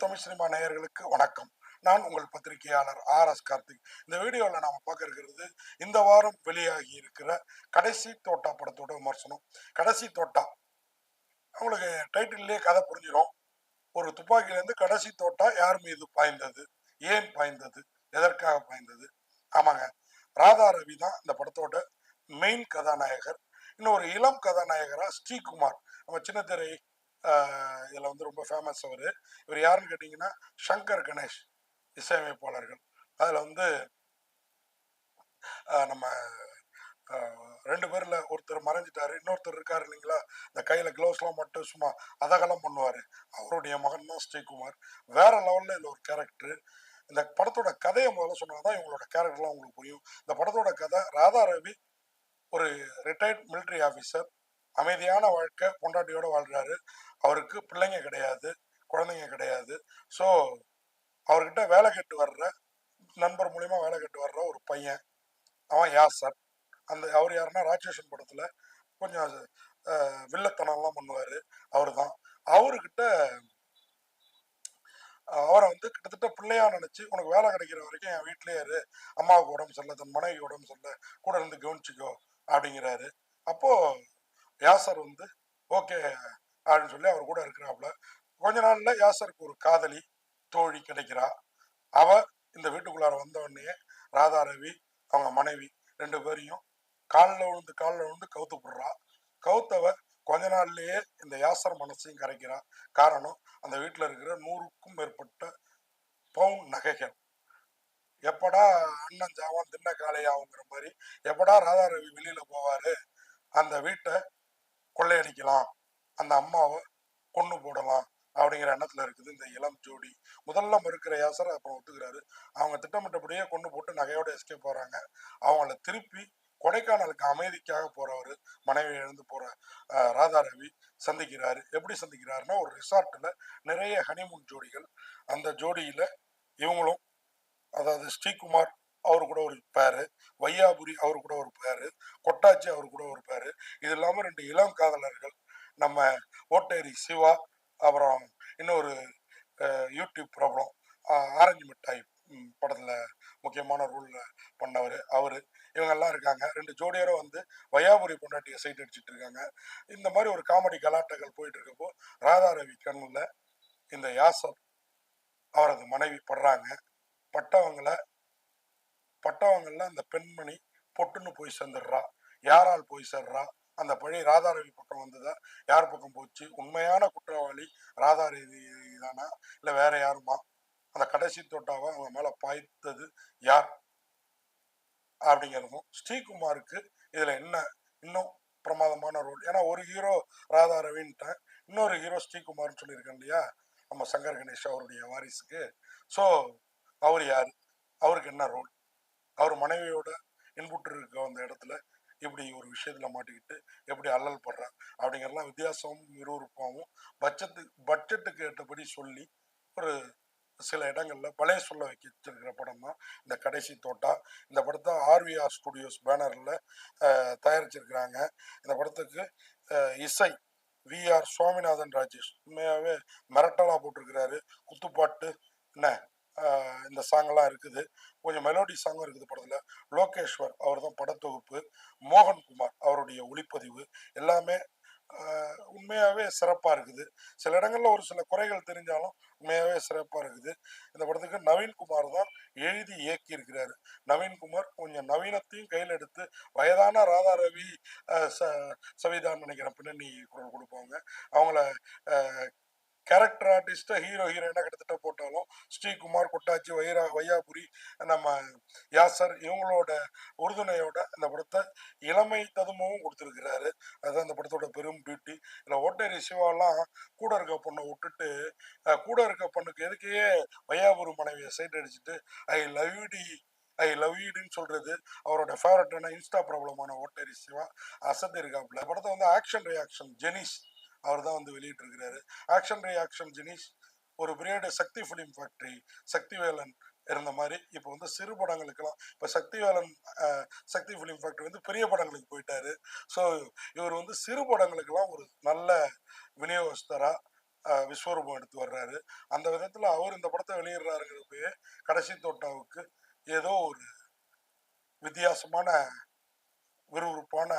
Tamil cinema நேயர்களுக்கு வணக்கம். நான் உங்கள் பத்திரிகையாளர் ஆர்.எஸ். கார்த்திக். இந்த வீடியோவில் நாம பார்க்க இருக்கிறது இந்த வாரம் வெளியாகி இருக்கிற கடைசி தோட்டா படத்தோட விமர்சனம். கடைசி தோட்டா உங்களுக்கு டைட்டிலே கதை புரிஞ்சிடும். ஒரு துப்பாக்கியிலேருந்து கடைசி தோட்டா யார் மீது பாய்ந்தது, ஏன் பாய்ந்தது, எதற்காக பாய்ந்தது. ஆமாங்க, ராதா ரவி தான் இந்த படத்தோட மெயின் கதாநாயகர். இன்னும் ஒரு இளம் கதாநாயகரா ஸ்ரீகுமார், நம்ம சின்ன திரை இதில் வந்து ரொம்ப ஃபேமஸ். இவர் யாருன்னு கேட்டிங்கன்னா சங்கர் கணேஷ் இசையமைப்பாளர்கள். அதில் வந்து நம்ம ரெண்டு பேர்ல ஒருத்தர் மறைஞ்சிட்டாரு, இன்னொருத்தர் இருக்காரு இல்லைங்களா, இந்த கையில் க்ளவுஸ்லாம் மட்டும் சும்மா அதகலம் பண்ணுவார், அவருடைய மகன் தான் ஸ்ரீகுமார். வேற லெவலில் இதில் ஒரு கேரக்டர். இந்த படத்தோட கதையை முதல்ல சொன்னாதான் இவங்களோட கேரக்டர்லாம் உங்களுக்கு புரியும். இந்த படத்தோட கதை, ராதா ரவி ஒரு ரிட்டையர்ட் மிலிட்ரி ஆஃபீஸர், அமைதியான வாழ்க்கை, பொண்டாட்டியோட வாழ்றாரு. அவருக்கு பிள்ளைங்க கிடையாது, குழந்தைங்க கிடையாது. ஸோ அவர்கிட்ட வேலை கேட்டு வர்ற நண்பர் மூலியமா வேலை கேட்டு வர்ற ஒரு பையன், அவன் யாசர். அவர் யாருன்னா ராட்சசன் படத்துல கொஞ்சம் வில்லத்தனம்லாம் பண்ணுவாரு, அவரு தான். அவர்கிட்ட அவரை வந்து கிட்டத்தட்ட பிள்ளையா நினைச்சு, உனக்கு வேலை கிடைக்கிற வரைக்கும் என் வீட்டிலேயே இரு, அம்மாவுக்கு உடம்பு சரியில்லை, தன் மனைவி உடம்பு சரியில்லை, கூட இருந்து கவனிச்சுக்கோ அப்படிங்கிறாரு. அப்போ யாசர் வந்து ஓகே அப்படின்னு சொல்லி அவர் கூட இருக்கிறாப்புல. கொஞ்ச நாள்ல யாசருக்கு ஒரு காதலி தோழி கிடைக்கிறா. அவ இந்த வீட்டுக்குள்ளார வந்த உடனே ராதா ரவி அவங்க மனைவி ரெண்டு பேரையும் காலில் விழுந்து கவுத்து போடுறா. கவுத்தவ கொஞ்ச நாள்லயே இந்த யாசர் மனசையும் கரைக்கிறா. காரணம், அந்த வீட்டில் இருக்கிற 100க்கும் மேற்பட்ட பவுன் நகைகள். எப்படா அண்ணன் ஜாவான் தின்ன காளையாவுங்கிற மாதிரி, எப்படா ராதா ரவி வெளியில போவாரு, அந்த வீட்டை கொள்ளையடிக்கலாம், அந்த அம்மாவை கொண்டு போடலாம் அப்படிங்கிற எண்ணத்துல இருக்குது இந்த இளம் ஜோடி. முதல்ல மறுக்கிற யாசர் அப்புறம் ஒத்துக்கிறாரு. அவங்க திட்டமிட்டபடியே கொண்டு போட்டு நகையோட எஸ்கேப் போறாங்க. அவங்கள திருப்பி கொடைக்கானலுக்கு அமைதிக்காக போறவர், மனைவி இழந்து போற ராதா ரவி சந்திக்கிறாரு. எப்படி சந்திக்கிறாருன்னா, ஒரு ரிசார்ட்ல நிறைய ஹனிமூன் ஜோடிகள். அந்த ஜோடியில இவங்களும், அதாவது ஸ்ரீகுமார் அவரு கூட ஒரு பேரு, வையாபுரி அவரு கூட ஒரு பேரு, கொட்டாச்சி அவரு கூட ஒரு பேரு. இது இல்லாம ரெண்டு இளம் காதலர்கள், நம்ம ஓட்டேரி சிவா, அப்புறம் இன்னொரு யூடியூப் ப்ராப்ளம் ஆரஞ்சு மிட்டாய் படத்துல முக்கியமான ரோல்ல பண்ணவர் அவரு. இவங்கெல்லாம் இருக்காங்க. ரெண்டு ஜோடியோட வந்து வையாபுரி பொண்டாட்டியை சைட் அடிச்சுட்டு இருக்காங்க. இந்த மாதிரி ஒரு காமெடி கலாட்டங்கள் போயிட்டு இருக்கப்போ, ராதா ரவி கண்ணுல இந்த யாசர் அவரது மனைவி படுறாங்க. பட்டவங்கள அந்த பெண்மணி பொட்டுன்னு போய் சேர்ந்துடுறா. யாரால் போய் சேர்றா, அந்த பழி ராதா ரவி பக்கம் வந்ததா, யார் பக்கம் போச்சு, உண்மையான குற்றவாளி ராதா ரவி தானா இல்லை வேற யாருமா, அந்த கடைசி தோட்டாவை அவங்க மேல பாய்த்தது யார் அப்படிங்கிறதும். ஸ்ரீகுமாருக்கு இதுல என்ன இன்னும் பிரமாதமான ரோல். ஏன்னா ஒரு ஹீரோ ராதா ரவின்ட்டேன், இன்னொரு ஹீரோ ஸ்ரீகுமார்னு சொல்லியிருக்கேன் இல்லையா, நம்ம சங்கர் கணேஷ் அவருடைய வாரிசுக்கு. ஸோ அவர் யாரு, அவருக்கு என்ன ரோல், அவர் மனைவியோட இன்புற்று இருக்க அந்த இடத்துல இப்படி ஒரு விஷயத்துல மாட்டிக்கிட்டு எப்படி அல்லல் படுறார் அப்படிங்கிறலாம் வித்தியாசமும் விறுவிறுப்பாகவும் பட்ஜெட்டுக்கு ஏற்றபடி சொல்லி ஒரு சில இடங்கள்ல பழைய சொல்ல வச்சிருக்கிற படம் தான் இந்த கடைசி தோட்டா. இந்த படத்தை ஆர்விஆர் ஸ்டுடியோஸ் பேனர்ல தயாரிச்சிருக்கிறாங்க. இந்த படத்துக்கு இசை வி.ஆர். சுவாமிநாதன் ராஜேஷ் உண்மையாவே மிரட்டலா போட்டிருக்கிறாரு. குத்துப்பாட்டு என்ன இந்த சாங்கெல்லாம் இருக்குது, கொஞ்சம் மெலோடி சாங்கும் இருக்குது படத்துல. லோகேஸ்வர் அவர் தான் படத்தொகுப்பு, மோகன்குமார் அவருடைய ஒளிப்பதிவு, எல்லாமே உண்மையாவே சிறப்பா இருக்குது. சில இடங்கள்ல ஒரு சில குறைகள் தெரிஞ்சாலும் உண்மையாவே சிறப்பா இருக்குது. இந்த படத்துக்கு நவீன்குமார் தான் எழுதி இயக்கி இருக்கிறாரு. நவீன்குமார் கொஞ்சம் நவீனத்தையும் கையில் எடுத்து, வயதான ராதா ரவி சவிதான்னு நினைக்கிறேன் பின்னணி குரல் கொடுப்பாங்க, அவங்கள கேரக்டர் ஆர்டிஸ்ட்டை ஹீரோ ஹீரோயினா கிட்டத்தட்ட போட்டாலும், ஸ்ரீகுமார், கொட்டாச்சி, வையாபுரி, நம்ம யாசர் இவங்களோட உறுதுணையோட இந்த படத்தை இளமை ததுமவும் கொடுத்துருக்கிறாரு. அதுதான் இந்த படத்தோட பெரும் பியூட்டி. இல்லை ஓட்டேரி சிவாலாம் கூட இருக்க பொண்ணை விட்டுட்டு, கூட இருக்க பொண்ணுக்கு எதுக்கையே வையாபுரி மனைவியை சைட் அடிச்சுட்டு ஐ லவ் யூ டி, ஐ லவ் யூடின்னு சொல்றது அவரோட ஃபேவரட்டான இன்ஸ்டா ப்ராப்ளமான ஓட்டேரி சிவா அசத்தி இருக்காப்புல. படத்தை வந்து ஆக்ஷன் ரியாக்ஷன் ஜெனிஸ் அவர் தான் வந்து வெளியிட்டு இருக்கிறாரு. ஆக்ஷன் ரியாக்ஷன் ஜெனிஸ் ஒரு பீரியடு சக்தி ஃபிலிம் ஃபேக்டரி, சக்திவேலன் இருந்த மாதிரி இப்போ வந்து சிறு படங்களுக்கெல்லாம், இப்போ சக்திவேலன் சக்தி ஃபிலிம் ஃபேக்டரி வந்து பெரிய படங்களுக்கு போயிட்டாரு. ஸோ இவர் வந்து சிறு படங்களுக்கெல்லாம் ஒரு நல்ல விநியோகஸ்தரா விஸ்வரூபம் எடுத்து வர்றாரு. அந்த விதத்துல அவர் இந்த படத்தை வெளியிடுறாருங்கிறப்பயே கடைசி தோட்டாவுக்கு ஏதோ ஒரு வித்தியாசமான விறுவிறுப்பான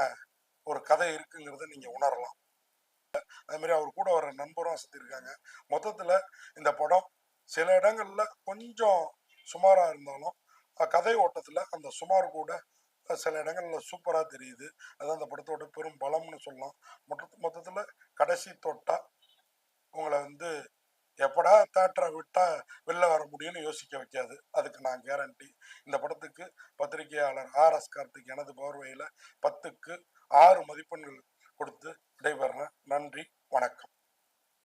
ஒரு கதை இருக்குங்கிறத நீங்க உணரலாம். அதே மாதிரி அவர் கூட வர நண்பரும் அசத்திருக்காங்க. மொத்தத்துல இந்த படம் சில இடங்கள்ல கொஞ்சம் சுமாரா இருந்தாலும் கதை ஓட்டத்துல அந்த சுமார் கூட சில இடங்கள்ல சூப்பரா தெரியுது. அதான் அந்த படத்தோட பெரும் பலம்னு சொல்லலாம். மொத்தத்துல கடைசி தொட்டா உங்களை வந்து எப்படா தேட்டரை விட்டா வெளில வர முடியும்னு யோசிக்க வைக்காது. அதுக்கு நான் கேரண்டி. இந்த படத்துக்கு பத்திரிகையாளர் ஆர்.எஸ். கார்த்திக் எனது பார்வையில 10க்கு 6 மதிப்பெண்கள் கொடுத்து விடைபெறேன். நன்றி, வணக்கம்.